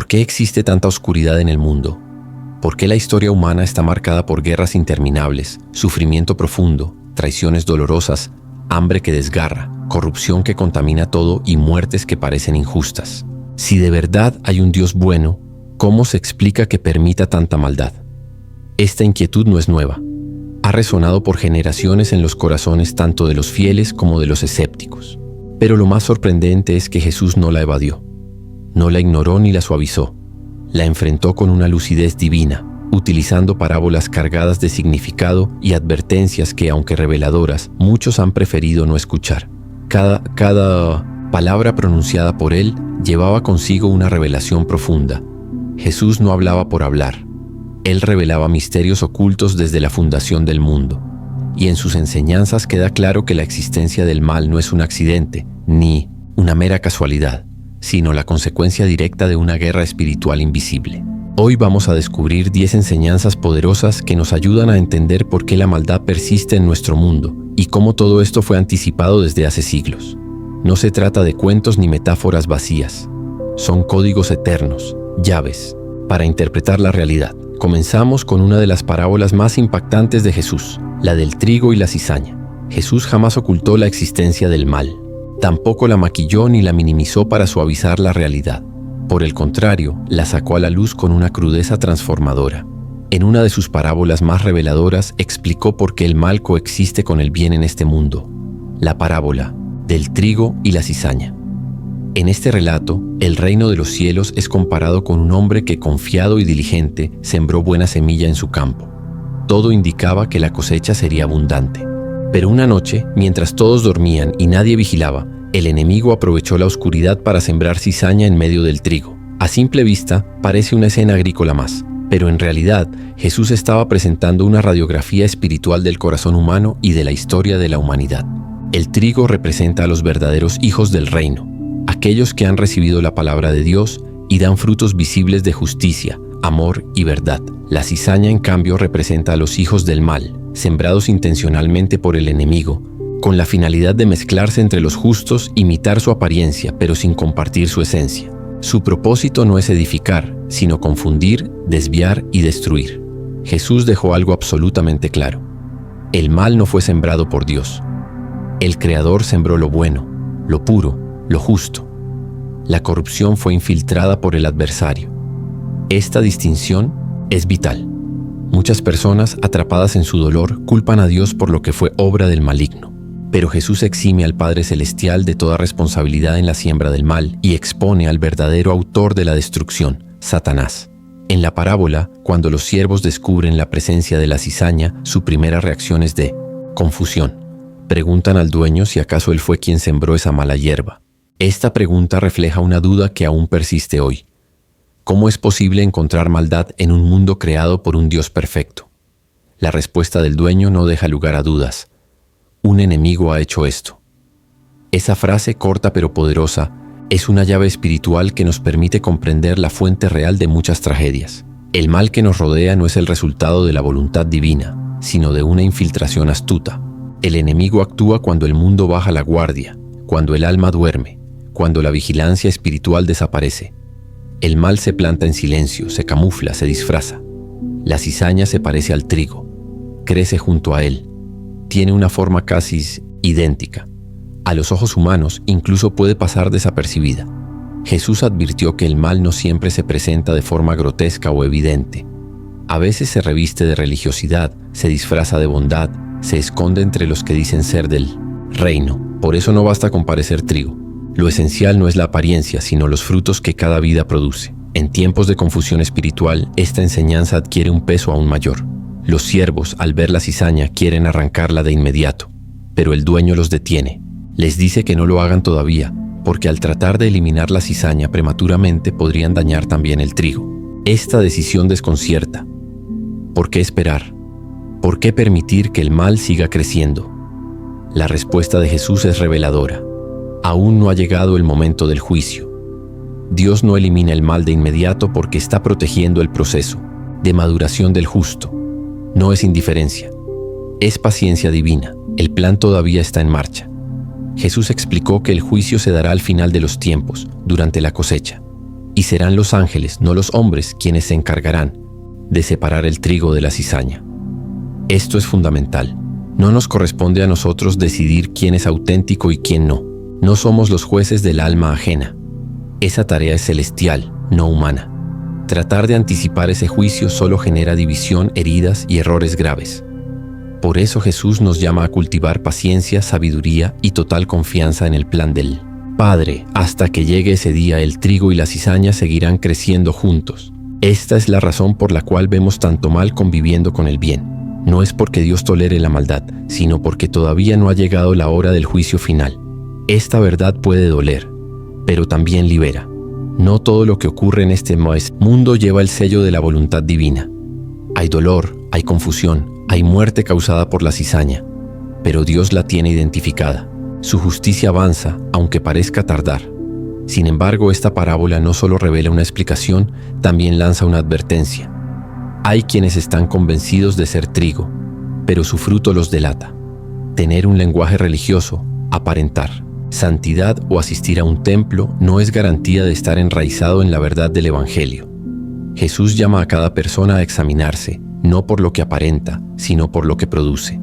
qué existe tanta oscuridad en el mundo? ¿Por qué la historia humana está marcada por guerras interminables, sufrimiento profundo, traiciones dolorosas, hambre que desgarra, corrupción que contamina todo y muertes que parecen injustas? Si de verdad hay un Dios bueno, ¿cómo se explica que permita tanta maldad? Esta inquietud no es nueva. Ha resonado por generaciones en los corazones tanto de los fieles como de los escépticos. Pero lo más sorprendente es que Jesús no la evadió. No la ignoró ni la suavizó. La enfrentó con una lucidez divina, utilizando parábolas cargadas de significado y advertencias que, aunque reveladoras, muchos han preferido no escuchar. Cada palabra pronunciada por él llevaba consigo una revelación profunda. Jesús no hablaba por hablar. Él revelaba misterios ocultos desde la fundación del mundo. Y en sus enseñanzas queda claro que la existencia del mal no es un accidente, ni una mera casualidad, sino la consecuencia directa de una guerra espiritual invisible. Hoy vamos a descubrir 10 enseñanzas poderosas que nos ayudan a entender por qué la maldad persiste en nuestro mundo y cómo todo esto fue anticipado desde hace siglos. No se trata de cuentos ni metáforas vacías. Son códigos eternos, llaves, para interpretar la realidad. Comenzamos con una de las parábolas más impactantes de Jesús, la del trigo y la cizaña. Jesús jamás ocultó la existencia del mal. Tampoco la maquilló ni la minimizó para suavizar la realidad. Por el contrario, la sacó a la luz con una crudeza transformadora. En una de sus parábolas más reveladoras explicó por qué el mal coexiste con el bien en este mundo. La parábola del trigo y la cizaña. En este relato, el reino de los cielos es comparado con un hombre que, confiado y diligente, sembró buena semilla en su campo. Todo indicaba que la cosecha sería abundante. Pero una noche, mientras todos dormían y nadie vigilaba, el enemigo aprovechó la oscuridad para sembrar cizaña en medio del trigo. A simple vista, parece una escena agrícola más, pero en realidad, Jesús estaba presentando una radiografía espiritual del corazón humano y de la historia de la humanidad. El trigo representa a los verdaderos hijos del reino, aquellos que han recibido la palabra de Dios y dan frutos visibles de justicia, amor y verdad. La cizaña, en cambio, representa a los hijos del mal, sembrados intencionalmente por el enemigo, con la finalidad de mezclarse entre los justos, imitar su apariencia, pero sin compartir su esencia. Su propósito no es edificar, sino confundir, desviar y destruir. Jesús dejó algo absolutamente claro. El mal no fue sembrado por Dios. El Creador sembró lo bueno, lo puro, lo justo. La corrupción fue infiltrada por el adversario. Esta distinción es vital. Muchas personas, atrapadas en su dolor, culpan a Dios por lo que fue obra del maligno. Pero Jesús exime al Padre Celestial de toda responsabilidad en la siembra del mal y expone al verdadero autor de la destrucción, Satanás. En la parábola, cuando los siervos descubren la presencia de la cizaña, su primera reacción es de confusión. Preguntan al dueño si acaso él fue quien sembró esa mala hierba. Esta pregunta refleja una duda que aún persiste hoy. ¿Cómo es posible encontrar maldad en un mundo creado por un Dios perfecto? La respuesta del dueño no deja lugar a dudas. Un enemigo ha hecho esto. Esa frase corta pero poderosa es una llave espiritual que nos permite comprender la fuente real de muchas tragedias. El mal que nos rodea no es el resultado de la voluntad divina, sino de una infiltración astuta. El enemigo actúa cuando el mundo baja la guardia, cuando el alma duerme, cuando la vigilancia espiritual desaparece. El mal se planta en silencio, se camufla, se disfraza. La cizaña se parece al trigo, crece junto a él, tiene una forma casi idéntica. A los ojos humanos incluso puede pasar desapercibida. Jesús advirtió que el mal no siempre se presenta de forma grotesca o evidente. A veces se reviste de religiosidad, se disfraza de bondad, se esconde entre los que dicen ser del reino. Por eso no basta con parecer trigo. Lo esencial no es la apariencia, sino los frutos que cada vida produce. En tiempos de confusión espiritual, esta enseñanza adquiere un peso aún mayor. Los siervos, al ver la cizaña, quieren arrancarla de inmediato, pero el dueño los detiene. Les dice que no lo hagan todavía, porque al tratar de eliminar la cizaña prematuramente podrían dañar también el trigo. Esta decisión desconcierta. ¿Por qué esperar? ¿Por qué permitir que el mal siga creciendo? La respuesta de Jesús es reveladora. Aún no ha llegado el momento del juicio. Dios no elimina el mal de inmediato porque está protegiendo el proceso de maduración del justo. No es indiferencia, es paciencia divina. El plan todavía está en Jesús explicó que el juicio se dará al final de los tiempos, durante la cosecha. y serán los ángeles, no los hombres, quienes se encargarán de separar el trigo de la cizaña. Esto es fundamental. No nos corresponde a nosotros decidir quién es auténtico y quién no. No somos los jueces del alma ajena. Esa tarea es celestial, no humana. Tratar de anticipar ese juicio solo genera división, heridas y errores graves. Por eso Jesús nos llama a cultivar paciencia, sabiduría y total confianza en el plan del Padre. Hasta que llegue ese día, el trigo y la cizaña seguirán creciendo juntos. Esta es la razón por la cual vemos tanto mal conviviendo con el bien. No es porque Dios tolere la maldad, sino porque todavía no ha llegado la hora del juicio final. Esta verdad puede doler, pero también libera. No todo lo que ocurre en este mundo lleva el sello de la voluntad divina. Hay dolor, hay confusión, hay muerte causada por la cizaña, pero Dios la tiene identificada. Su justicia avanza, aunque parezca tardar. Sin embargo, esta parábola no solo revela una explicación, también lanza una advertencia. Hay quienes están convencidos de ser trigo, pero su fruto los delata. Tener un lenguaje religioso, aparentar santidad o asistir a un templo no es garantía de estar enraizado en la verdad del Evangelio. Jesús llama a cada persona a examinarse, no por lo que aparenta, sino por lo que produce.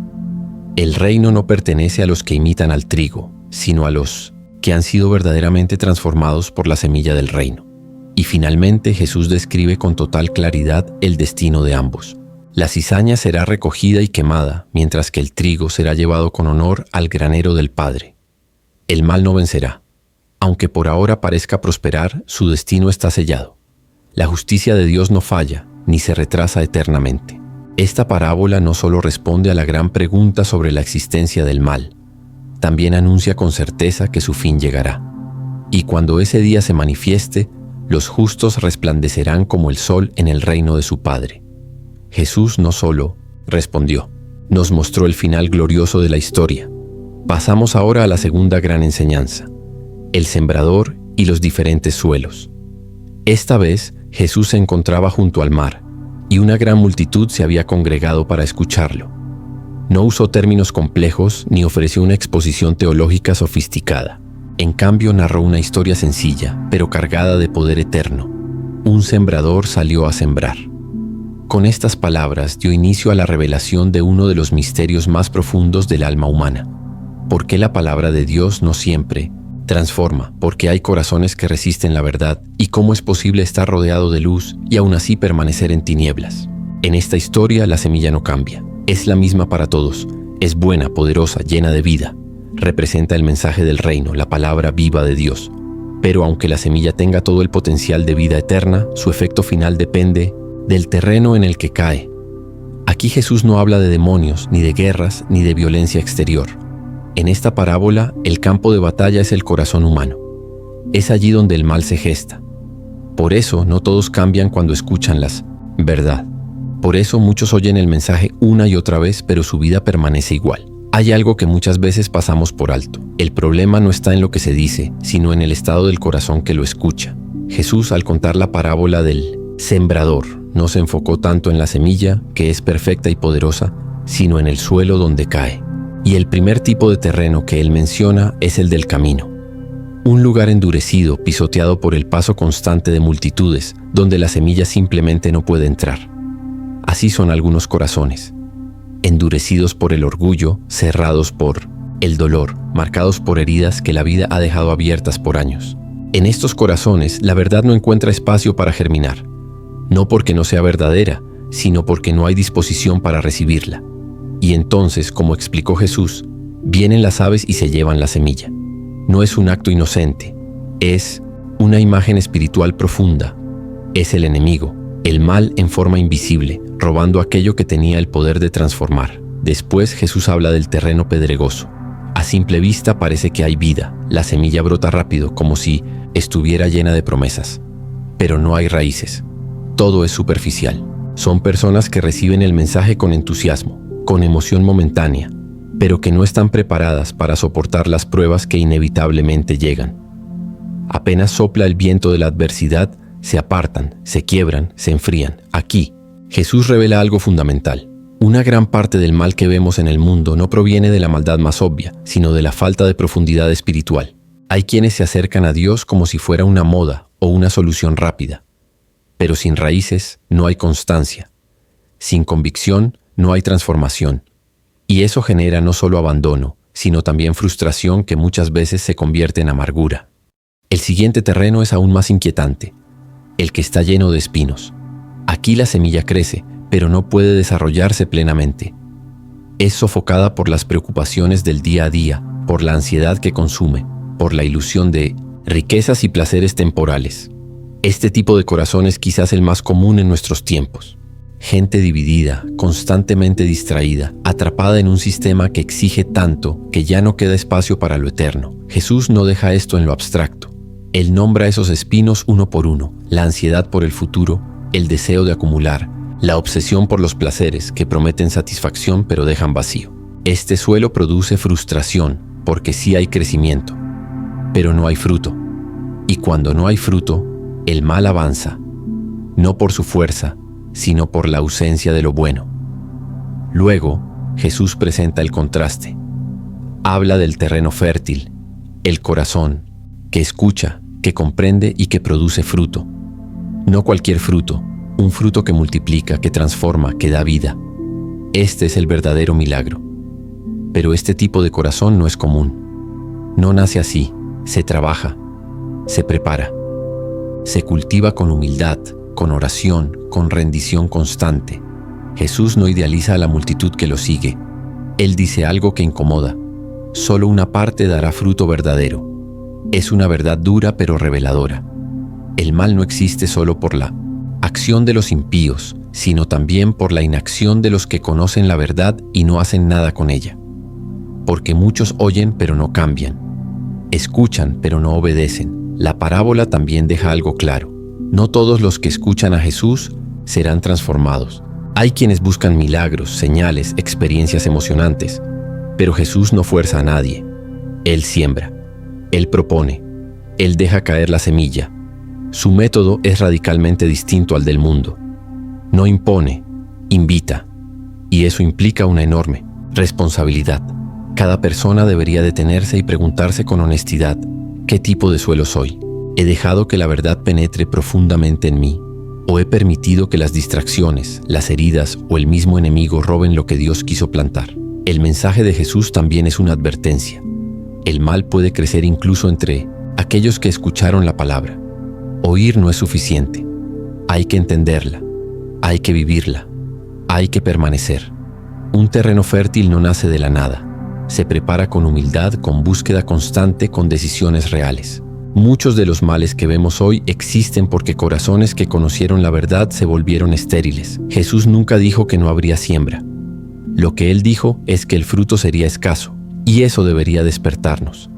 El reino no pertenece a los que imitan al trigo, sino a los que han sido verdaderamente transformados por la semilla del reino. Y finalmente Jesús describe con total claridad el destino de ambos. La cizaña será recogida y quemada, mientras que el trigo será llevado con honor al granero del Padre. El mal no vencerá. Aunque por ahora parezca prosperar, su destino está sellado. La justicia de Dios no falla, ni se retrasa eternamente. Esta parábola no solo responde a la gran pregunta sobre la existencia del mal, también anuncia con certeza que su fin llegará. Y cuando ese día se manifieste, los justos resplandecerán como el sol en el reino de su Padre. Jesús no solo respondió, nos mostró el final glorioso de la historia. Pasamos ahora a la segunda gran enseñanza, el sembrador y los diferentes suelos. Esta vez Jesús se encontraba junto al mar, y una gran multitud se había congregado para escucharlo. No usó términos complejos ni ofreció una exposición teológica sofisticada. En cambio, narró una historia sencilla, pero cargada de poder eterno. Un sembrador salió a sembrar. Con estas palabras dio inicio a la revelación de uno de los misterios más profundos del alma humana. ¿Por qué la palabra de Dios no siempre transforma? ¿Por qué hay corazones que resisten la verdad? ¿Y cómo es posible estar rodeado de luz y aún así permanecer en tinieblas? En esta historia la semilla no cambia. Es la misma para todos. Es buena, poderosa, llena de vida. Representa el mensaje del reino, la palabra viva de Dios. Pero aunque la semilla tenga todo el potencial de vida eterna, su efecto final depende del terreno en el que cae. Aquí Jesús no habla de demonios, ni de guerras, ni de violencia exterior. En esta parábola, el campo de batalla es el corazón humano. Es allí donde el mal se gesta. Por eso, no todos cambian cuando escuchan las verdad. Por eso, muchos oyen el mensaje una y otra vez, pero su vida permanece igual. Hay algo que muchas veces pasamos por alto. El problema no está en lo que se dice, sino en el estado del corazón que lo escucha. Jesús, al contar la parábola del sembrador, no se enfocó tanto en la semilla, que es perfecta y poderosa, sino en el suelo donde cae. Y el primer tipo de terreno que él menciona es el del camino. Un lugar endurecido, pisoteado por el paso constante de multitudes, donde la semilla simplemente no puede entrar. Así son algunos corazones. Endurecidos por el orgullo, cerrados por el dolor, marcados por heridas que la vida ha dejado abiertas por años. En estos corazones, la verdad no encuentra espacio para germinar. No porque no sea verdadera, sino porque no hay disposición para recibirla. Y entonces, como explicó Jesús, vienen las aves y se llevan la semilla. No es un acto inocente, es una imagen espiritual profunda. Es el enemigo, el mal en forma invisible, robando aquello que tenía el poder de transformar. Después Jesús habla del terreno pedregoso. A simple vista parece que hay vida, la semilla brota rápido como si estuviera llena de promesas. Pero no hay raíces, todo es superficial. Son personas que reciben el mensaje con entusiasmo, con emoción momentánea, pero que no están preparadas para soportar las pruebas que inevitablemente llegan. Apenas sopla el viento de la adversidad, se apartan, se quiebran, se enfrían. Aquí, Jesús revela algo fundamental. Una gran parte del mal que vemos en el mundo no proviene de la maldad más obvia, sino de la falta de profundidad espiritual. Hay quienes se acercan a Dios como si fuera una moda o una solución rápida. Pero sin raíces no hay constancia. Sin convicción no hay transformación. Y eso genera no solo abandono, sino también frustración que muchas veces se convierte en amargura. El siguiente terreno es aún más inquietante, el que está lleno de espinos. Aquí la semilla crece, pero no puede desarrollarse plenamente. Es sofocada por las preocupaciones del día a día, por la ansiedad que consume, por la ilusión de riquezas y placeres temporales. Este tipo de corazón es quizás el más común en nuestros tiempos. Gente dividida, constantemente distraída, atrapada en un sistema que exige tanto que ya no queda espacio para lo eterno. Jesús no deja esto en lo abstracto. Él nombra esos espinos uno por uno: la ansiedad por el futuro, el deseo de acumular, la obsesión por los placeres que prometen satisfacción pero dejan vacío. Este suelo produce frustración porque sí hay crecimiento, pero no hay fruto. Y cuando no hay fruto, el mal avanza, no por su fuerza, sino por la ausencia de lo bueno. Luego, Jesús presenta el contraste. Habla del terreno fértil, el corazón, que escucha, que comprende y que produce fruto. No cualquier fruto, un fruto que multiplica, que transforma, que da vida. Este es el verdadero milagro. Pero este tipo de corazón no es común. No nace así, se trabaja, se prepara, se cultiva con humildad, con oración, con rendición constante. Jesús no idealiza a la multitud que lo sigue. Él dice algo que incomoda: solo una parte dará fruto verdadero. Es una verdad dura pero reveladora. El mal no existe solo por la acción de los impíos, sino también por la inacción de los que conocen la verdad y no hacen nada con ella. Porque muchos oyen pero no cambian. Escuchan pero no obedecen. La parábola también deja algo claro. No todos los que escuchan a Jesús serán transformados. Hay quienes buscan milagros, señales, experiencias emocionantes, pero Jesús no fuerza a nadie. Él siembra, Él propone, Él deja caer la semilla. Su método es radicalmente distinto al del mundo. No impone, invita, y eso implica una enorme responsabilidad. Cada persona debería detenerse y preguntarse con honestidad: ¿qué tipo de suelo soy? ¿He dejado que la verdad penetre profundamente en mí? ¿O he permitido que las distracciones, las heridas o el mismo enemigo roben lo que Dios quiso plantar? El mensaje de Jesús también es una advertencia. El mal puede crecer incluso entre aquellos que escucharon la palabra. Oír no es suficiente. Hay que entenderla, hay que vivirla, hay que permanecer. Un terreno fértil no nace de la nada. Se prepara con humildad, con búsqueda constante, con decisiones reales. Muchos de los males que vemos hoy existen porque corazones que conocieron la verdad se volvieron estériles. Jesús nunca dijo que no habría siembra. Lo que Él dijo es que el fruto sería escaso, y eso debería despertarnos.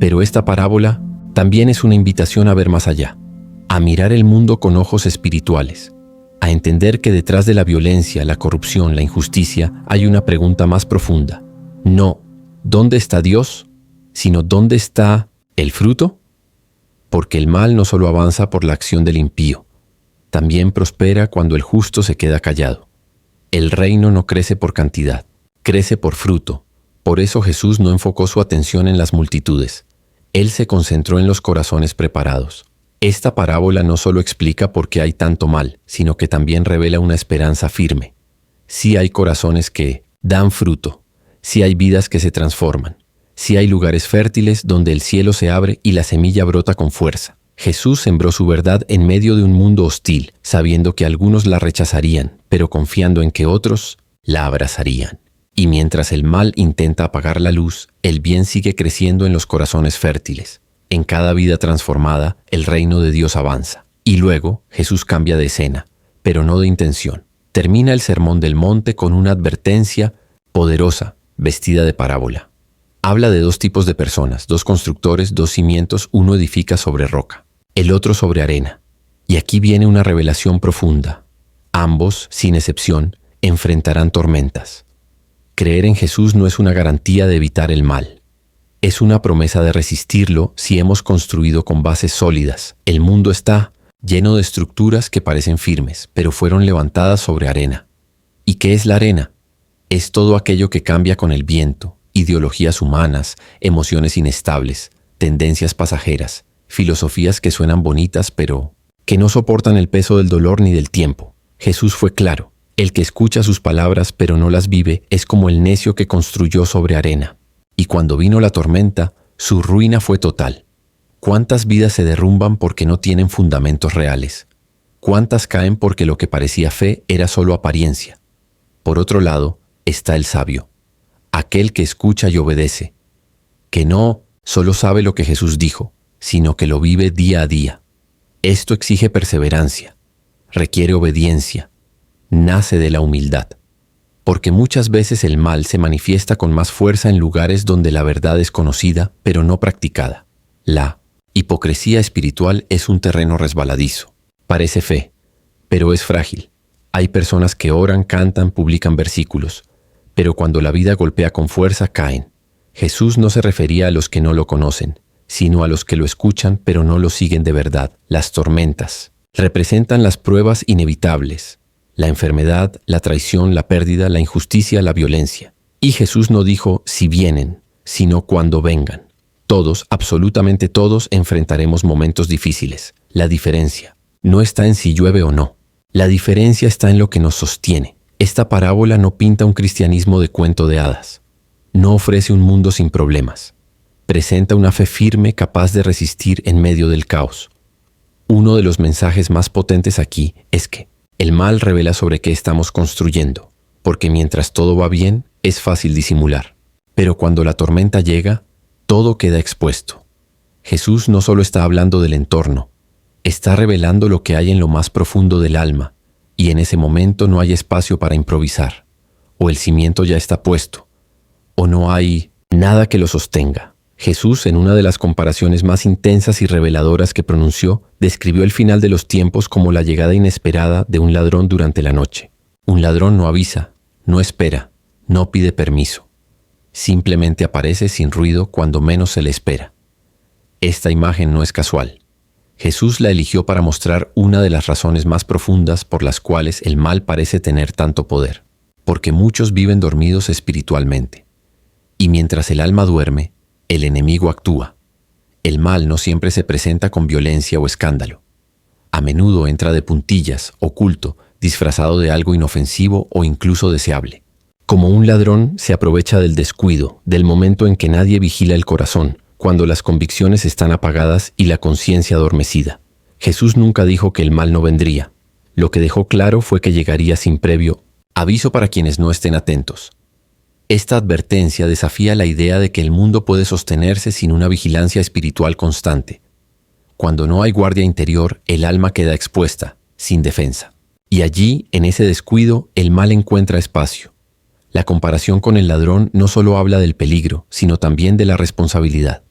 Pero esta parábola también es una invitación a ver más allá, a mirar el mundo con ojos espirituales, a entender que detrás de la violencia, la corrupción, la injusticia, hay una pregunta más profunda. No, ¿dónde está Dios?, sino ¿dónde está el fruto? Porque el mal no solo avanza por la acción del impío, también prospera cuando el justo se queda callado. El reino no crece por cantidad, crece por fruto. Por eso Jesús no enfocó su atención en las multitudes. Él se concentró en los corazones preparados. Esta parábola no solo explica por qué hay tanto mal, sino que también revela una esperanza firme. Sí hay corazones que dan fruto, sí hay vidas que se transforman. Sí hay lugares fértiles donde el cielo se abre y la semilla brota con fuerza. Jesús sembró su verdad en medio de un mundo hostil, sabiendo que algunos la rechazarían, pero confiando en que otros la abrazarían. Y mientras el mal intenta apagar la luz, el bien sigue creciendo en los corazones fértiles. En cada vida transformada, el reino de Dios avanza. Y luego, Jesús cambia de escena, pero no de intención. Termina el sermón del monte con una advertencia poderosa, vestida de parábola. Habla de dos tipos de personas, dos constructores, dos cimientos, uno edifica sobre roca, el otro sobre arena. Y aquí viene una revelación profunda. Ambos, sin excepción, enfrentarán tormentas. Creer en Jesús no es una garantía de evitar el mal. Es una promesa de resistirlo si hemos construido con bases sólidas. El mundo está lleno de estructuras que parecen firmes, pero fueron levantadas sobre arena. ¿Y qué es la arena? Es todo aquello que cambia con el viento. Ideologías humanas, emociones inestables, tendencias pasajeras. filosofías que suenan bonitas pero que no soportan el peso del dolor ni del tiempo. Jesús fue claro: el que escucha sus palabras pero no las vive es como el necio que construyó sobre arena. Y cuando vino la tormenta, su ruina fue total. ¿Cuántas vidas se derrumban porque no tienen fundamentos reales? ¿Cuántas caen porque lo que parecía fe era solo apariencia? Por otro lado, está el sabio, aquel que escucha y obedece, que no solo sabe lo que Jesús dijo, sino que lo vive día a día. Esto exige perseverancia, requiere obediencia, nace de la humildad, porque muchas veces el mal se manifiesta con más fuerza en lugares donde la verdad es conocida, pero no practicada. La hipocresía espiritual es un terreno resbaladizo. Parece fe, pero es frágil. Hay personas que oran, cantan, publican versículos, pero cuando la vida golpea con fuerza caen. Jesús no se refería a los que no lo conocen, sino a los que lo escuchan pero no lo siguen de verdad. Las tormentas representan las pruebas inevitables, la enfermedad, la traición, la pérdida, la injusticia, la violencia. Y Jesús no dijo si vienen, sino cuando vengan. Todos, absolutamente todos, enfrentaremos momentos difíciles. La diferencia no está en si llueve o no. La diferencia está en lo que nos sostiene. Esta parábola no pinta un cristianismo de cuento de hadas. No ofrece un mundo sin problemas. Presenta una fe firme capaz de resistir en medio del caos. Uno de los mensajes más potentes aquí es que el mal revela sobre qué estamos construyendo, porque mientras todo va bien, es fácil disimular. Pero cuando la tormenta llega, todo queda expuesto. Jesús no solo está hablando del entorno, está revelando lo que hay en lo más profundo del alma, y en ese momento no hay espacio para improvisar. O el cimiento ya está puesto, o no hay nada que lo sostenga. Jesús, en una de las comparaciones más intensas y reveladoras que pronunció, describió el final de los tiempos como la llegada inesperada de un ladrón durante la noche. Un ladrón no avisa, no espera, no pide permiso. Simplemente aparece sin ruido cuando menos se le espera. Esta imagen no es casual. Jesús la eligió para mostrar una de las razones más profundas por las cuales el mal parece tener tanto poder. Porque muchos viven dormidos espiritualmente. Y mientras el alma duerme, el enemigo actúa. El mal no siempre se presenta con violencia o escándalo. A menudo entra de puntillas, oculto, disfrazado de algo inofensivo o incluso deseable. Como un ladrón, se aprovecha del descuido, del momento en que nadie vigila el corazón, cuando las convicciones están apagadas y la conciencia adormecida. Jesús nunca dijo que el mal no vendría. Lo que dejó claro fue que llegaría sin previo aviso para quienes no estén atentos. Esta advertencia desafía la idea de que el mundo puede sostenerse sin una vigilancia espiritual constante. Cuando no hay guardia interior, el alma queda expuesta, sin defensa. Y allí, en ese descuido, el mal encuentra espacio. La comparación con el ladrón no solo habla del peligro, sino también de la responsabilidad.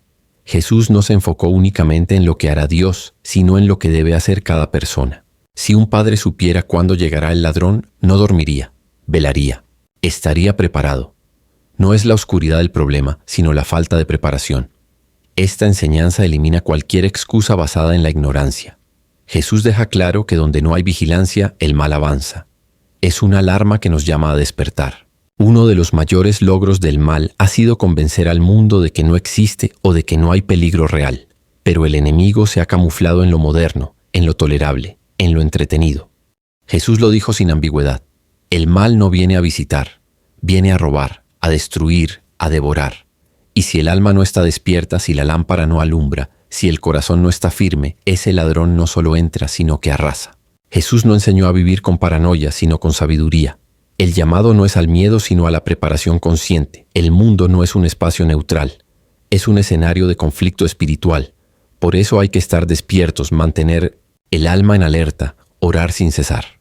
Jesús no se enfocó únicamente en lo que hará Dios, sino en lo que debe hacer cada persona. Si un padre supiera cuándo llegará el ladrón, no dormiría, velaría, estaría preparado. No es la oscuridad el problema, sino la falta de preparación. Esta enseñanza elimina cualquier excusa basada en la ignorancia. Jesús deja claro que donde no hay vigilancia, el mal avanza. Es una alarma que nos llama a despertar. Uno de los mayores logros del mal ha sido convencer al mundo de que no existe o de que no hay peligro real. Pero el enemigo se ha camuflado en lo moderno, en lo tolerable, en lo entretenido. Jesús lo dijo sin ambigüedad. El mal no viene a visitar, viene a robar, a destruir, a devorar. Y si el alma no está despierta, si la lámpara no alumbra, si el corazón no está firme, ese ladrón no solo entra, sino que arrasa. Jesús no enseñó a vivir con paranoia, sino con sabiduría. El llamado no es al miedo, sino a la preparación consciente. El mundo no es un espacio neutral, es un escenario de conflicto espiritual. Por eso hay que estar despiertos, mantener el alma en alerta, orar sin cesar.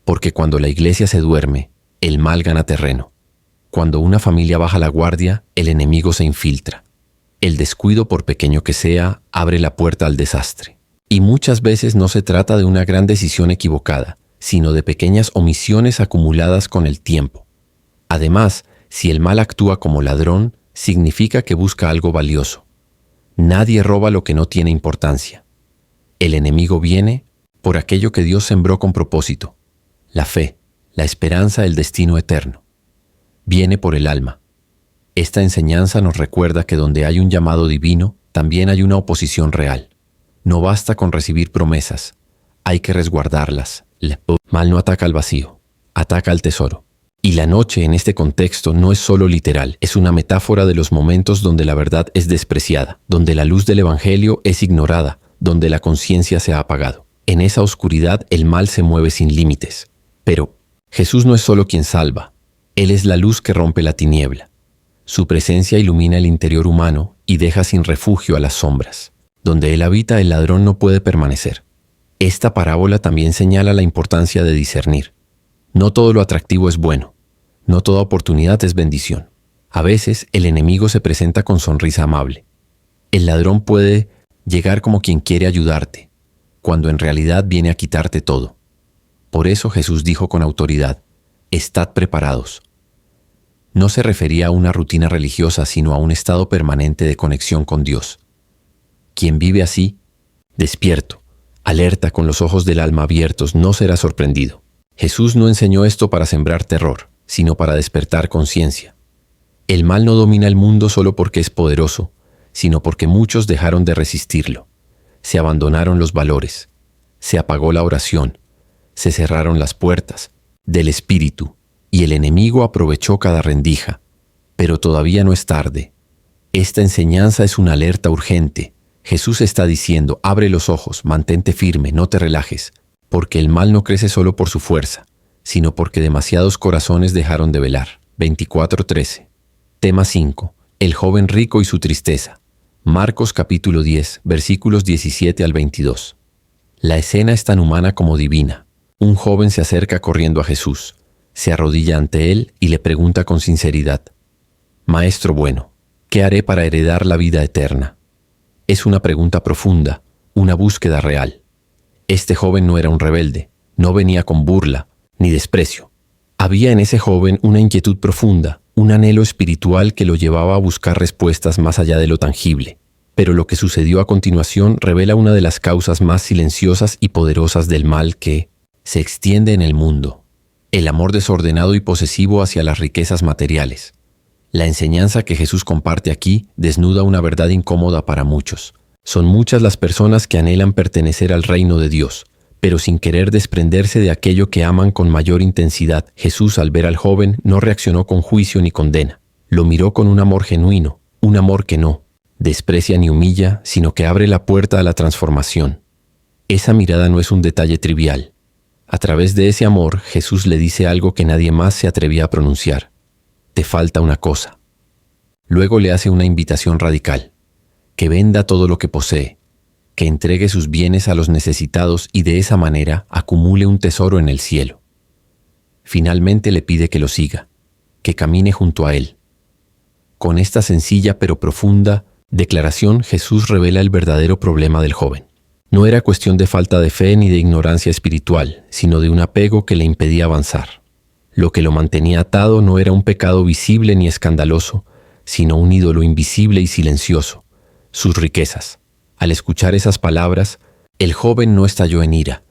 Porque cuando la iglesia se duerme, el mal gana terreno. Cuando una familia baja la guardia, el enemigo se infiltra. El descuido, por pequeño que sea, abre la puerta al desastre. Y muchas veces no se trata de una gran decisión equivocada, sino de pequeñas omisiones acumuladas con el tiempo. Además, si el mal actúa como ladrón, significa que busca algo valioso. Nadie roba lo que no tiene importancia. El enemigo viene por aquello que Dios sembró con propósito: la fe, la esperanza, el destino eterno. Viene por el alma. Esta enseñanza nos recuerda que donde hay un llamado divino, también hay una oposición real. No basta con recibir promesas, hay que resguardarlas. El mal no ataca al vacío, ataca al tesoro. Y la noche en este contexto no es solo literal, es una metáfora de los momentos donde la verdad es despreciada, donde la luz del Evangelio es ignorada, donde la conciencia se ha apagado. En esa oscuridad el mal se mueve sin límites. Pero Jesús no es solo quien salva, Él es la luz que rompe la tiniebla. Su presencia ilumina el interior humano y deja sin refugio a las sombras. Donde Él habita, el ladrón no puede permanecer. Esta parábola también señala la importancia de discernir. No todo lo atractivo es bueno. No toda oportunidad es bendición. A veces el enemigo se presenta con sonrisa amable. El ladrón puede llegar como quien quiere ayudarte, cuando en realidad viene a quitarte todo. Por eso Jesús dijo con autoridad: «Estad preparados». No se refería a una rutina religiosa, sino a un estado permanente de conexión con Dios. Quien vive así, despierto, alerta, con los ojos del alma abiertos, no será sorprendido. Jesús no enseñó esto para sembrar terror, sino para despertar conciencia. El mal no domina el mundo solo porque es poderoso, sino porque muchos dejaron de resistirlo. Se abandonaron los valores, se apagó la oración, se cerraron las puertas del espíritu, y el enemigo aprovechó cada rendija. Pero todavía no es tarde. Esta enseñanza es una alerta urgente. Jesús está diciendo: abre los ojos, mantente firme, no te relajes, porque el mal no crece solo por su fuerza, sino porque demasiados corazones dejaron de velar. 24:13. Tema 5. El joven rico y su tristeza. Marcos capítulo 10, versículos 17 al 22. La escena es tan humana como divina. Un joven se acerca corriendo a Jesús, se arrodilla ante él y le pregunta con sinceridad: «Maestro bueno, ¿qué haré para heredar la vida eterna?». Es una pregunta profunda, una búsqueda real. Este joven no era un rebelde, no venía con burla ni desprecio. Había en ese joven una inquietud profunda, un anhelo espiritual que lo llevaba a buscar respuestas más allá de lo tangible. Pero lo que sucedió a continuación revela una de las causas más silenciosas y poderosas del mal que se extiende en el mundo: el amor desordenado y posesivo hacia las riquezas materiales. La enseñanza que Jesús comparte aquí desnuda una verdad incómoda para muchos. Son muchas las personas que anhelan pertenecer al reino de Dios, pero sin querer desprenderse de aquello que aman con mayor intensidad. Jesús, al ver al joven, no reaccionó con juicio ni condena. Lo miró con un amor genuino, un amor que no desprecia ni humilla, sino que abre la puerta a la transformación. Esa mirada no es un detalle trivial. A través de ese amor, Jesús le dice algo que nadie más se atrevía a pronunciar: «Te falta una cosa». Luego le hace una invitación radical: que venda todo lo que posee, que entregue sus bienes a los necesitados y de esa manera acumule un tesoro en el cielo. Finalmente le pide que lo siga, que camine junto a él. Con esta sencilla pero profunda declaración, Jesús revela el verdadero problema del joven. No era cuestión de falta de fe ni de ignorancia espiritual, sino de un apego que le impedía avanzar. Lo que lo mantenía atado no era un pecado visible ni escandaloso, sino un ídolo invisible y silencioso: sus riquezas. Al escuchar esas palabras, el joven no estalló en ira,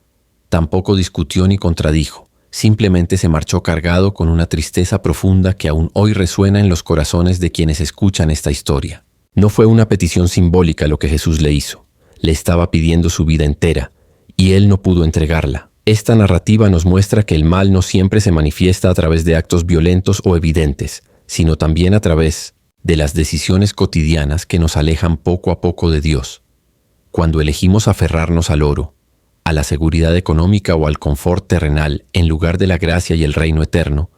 tampoco discutió ni contradijo, simplemente se marchó cargado con una tristeza profunda que aún hoy resuena en los corazones de quienes escuchan esta historia. No fue una petición simbólica lo que Jesús le hizo, le estaba pidiendo su vida entera, y él no pudo entregarla. Esta narrativa nos muestra que el mal no siempre se manifiesta a través de actos violentos o evidentes, sino también a través de las decisiones cotidianas que nos alejan poco a poco de Dios. Cuando elegimos aferrarnos al oro, a la seguridad económica o al confort terrenal en lugar de la gracia y el reino eterno,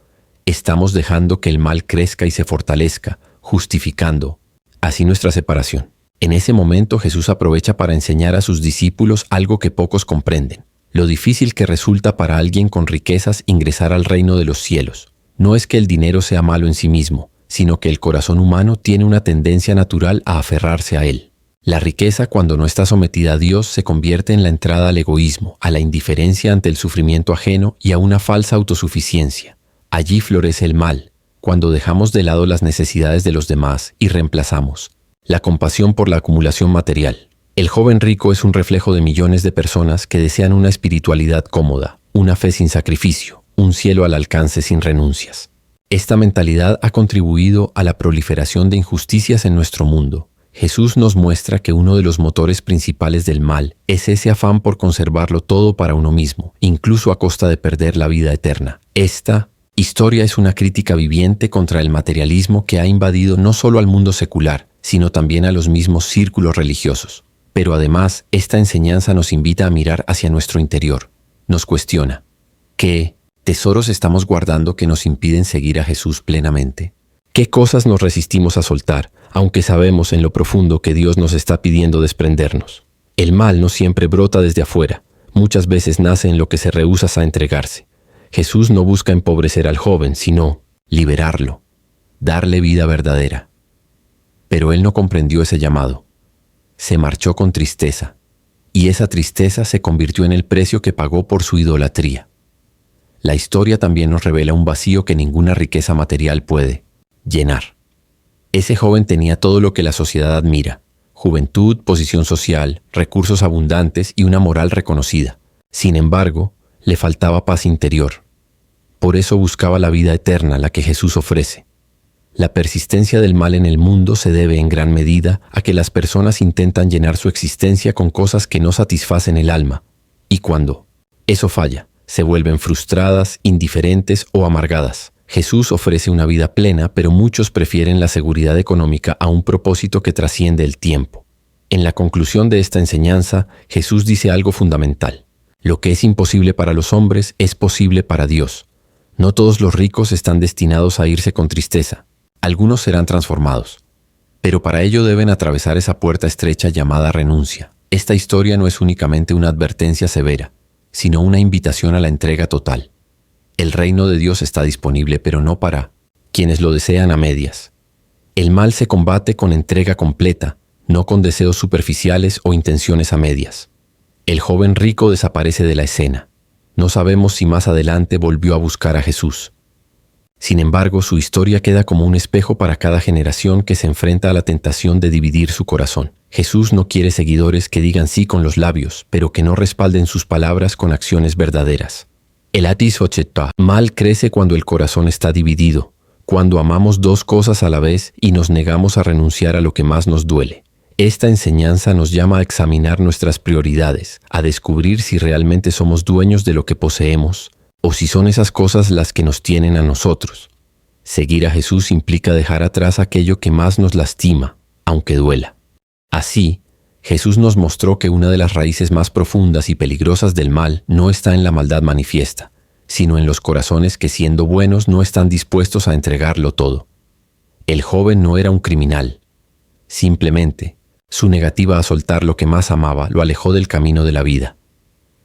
estamos dejando que el mal crezca y se fortalezca, justificando así nuestra separación. En ese momento Jesús aprovecha para enseñar a sus discípulos algo que pocos comprenden: lo difícil que resulta para alguien con riquezas ingresar al reino de los cielos. No es que el dinero sea malo en sí mismo, sino que el corazón humano tiene una tendencia natural a aferrarse a él. La riqueza, cuando no está sometida a Dios, se convierte en la entrada al egoísmo, a la indiferencia ante el sufrimiento ajeno y a una falsa autosuficiencia. Allí florece el mal, cuando dejamos de lado las necesidades de los demás y reemplazamos la compasión por la acumulación material. El joven rico es un reflejo de millones de personas que desean una espiritualidad cómoda, una fe sin sacrificio, un cielo al alcance sin renuncias. Esta mentalidad ha contribuido a la proliferación de injusticias en nuestro mundo Jesús nos muestra que uno de los motores principales del mal es ese afán por conservarlo todo para uno mismo, incluso a costa de perder la vida eterna. Esta historia es una crítica viviente contra el materialismo que ha invadido no solo al mundo secular, sino también a los mismos círculos religiosos. Pero además, esta enseñanza nos invita a mirar hacia nuestro interior. Nos cuestiona: ¿qué tesoros estamos guardando que nos impiden seguir a Jesús plenamente? ¿Qué cosas nos resistimos a soltar, aunque sabemos en lo profundo que Dios nos está pidiendo desprendernos? El mal no siempre brota desde afuera, muchas veces nace en lo que se rehúsa a entregarse. Jesús no busca empobrecer al joven, sino liberarlo, darle vida verdadera. Pero él no comprendió ese llamado. Se marchó con tristeza, y esa tristeza se convirtió en el precio que pagó por su idolatría. La historia también nos revela un vacío que ninguna riqueza material puede llenar. Ese joven tenía todo lo que la sociedad admira: juventud, posición social, recursos abundantes y una moral reconocida. Sin embargo, le faltaba paz interior. Por eso buscaba la vida eterna, la que Jesús ofrece. La persistencia del mal en el mundo se debe en gran medida a que las personas intentan llenar su existencia con cosas que no satisfacen el alma, y cuando eso falla, se vuelven frustradas, indiferentes o amargadas. Jesús ofrece una vida plena, pero muchos prefieren la seguridad económica a un propósito que trasciende el tiempo. En la conclusión de esta enseñanza, Jesús dice algo fundamental: lo que es imposible para los hombres es posible para Dios. No todos los ricos están destinados a irse con tristeza. Algunos serán transformados, pero para ello deben atravesar esa puerta estrecha llamada renuncia. Esta historia no es únicamente una advertencia severa, sino una invitación a la entrega total. El reino de Dios está disponible, pero no para quienes lo desean a medias. El mal se combate con entrega completa, no con deseos superficiales o intenciones a medias. El joven rico desaparece de la escena. No sabemos si más adelante volvió a buscar a Jesús. Sin embargo, su historia queda como un espejo para cada generación que se enfrenta a la tentación de dividir su corazón. Jesús no quiere seguidores que digan sí con los labios, pero que no respalden sus palabras con acciones verdaderas. El mal crece cuando el corazón está dividido, cuando amamos dos cosas a la vez y nos negamos a renunciar a lo que más nos duele. Esta enseñanza nos llama a examinar nuestras prioridades, a descubrir si realmente somos dueños de lo que poseemos, o si son esas cosas las que nos tienen a nosotros. Seguir a Jesús implica dejar atrás aquello que más nos lastima, aunque duela. Así, Jesús nos mostró que una de las raíces más profundas y peligrosas del mal no está en la maldad manifiesta, sino en los corazones que, siendo buenos, no están dispuestos a entregarlo todo. El joven no era un criminal. Simplemente, su negativa a soltar lo que más amaba lo alejó del camino de la vida.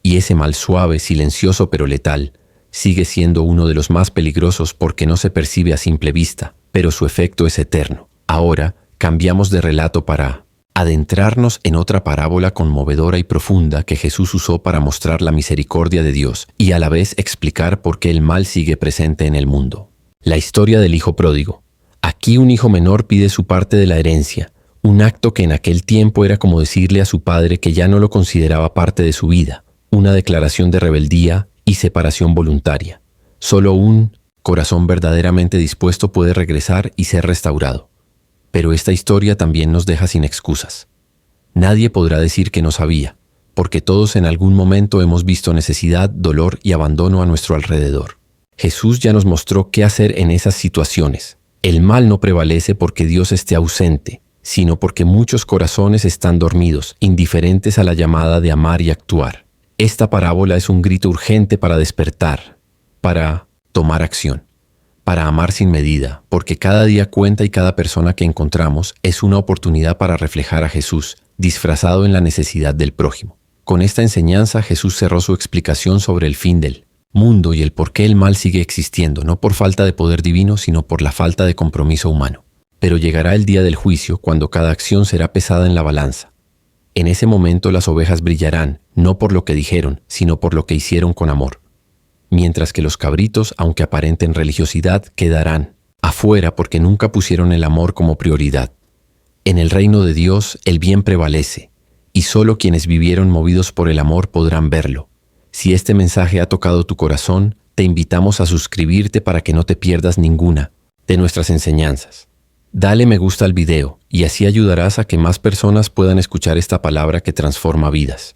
Y ese mal suave, silencioso pero letal, sigue siendo uno de los más peligrosos porque no se percibe a simple vista, pero su efecto es eterno. Ahora, cambiamos de relato para adentrarnos en otra parábola conmovedora y profunda que Jesús usó para mostrar la misericordia de Dios y a la vez explicar por qué el mal sigue presente en el mundo. La historia del hijo pródigo. Aquí un hijo menor pide su parte de la herencia, un acto que en aquel tiempo era como decirle a su padre que ya no lo consideraba parte de su vida, una declaración de rebeldía y separación voluntaria. Solo un corazón verdaderamente dispuesto puede regresar y ser restaurado. Pero esta historia también nos deja sin excusas. Nadie podrá decir que no sabía, porque todos en algún momento hemos visto necesidad, dolor y abandono a nuestro alrededor. Jesús ya nos mostró qué hacer en esas situaciones. El mal no prevalece porque Dios esté ausente, sino porque muchos corazones están dormidos, indiferentes a la llamada de amar y actuar. Esta parábola es un grito urgente para despertar, para tomar acción, para amar sin medida, porque cada día cuenta y cada persona que encontramos es una oportunidad para reflejar a Jesús, disfrazado en la necesidad del prójimo. Con esta enseñanza, Jesús cerró su explicación sobre el fin del mundo y el por qué el mal sigue existiendo, no por falta de poder divino, sino por la falta de compromiso humano. Pero llegará el día del juicio, cuando cada acción será pesada en la balanza. En ese momento las ovejas brillarán, no por lo que dijeron, sino por lo que hicieron con amor. Mientras que los cabritos, aunque aparenten religiosidad, quedarán afuera porque nunca pusieron el amor como prioridad. En el reino de Dios, el bien prevalece, y solo quienes vivieron movidos por el amor podrán verlo. Si este mensaje ha tocado tu corazón, te invitamos a suscribirte para que no te pierdas ninguna de nuestras enseñanzas. Dale me gusta al video y así ayudarás a que más personas puedan escuchar esta palabra que transforma vidas.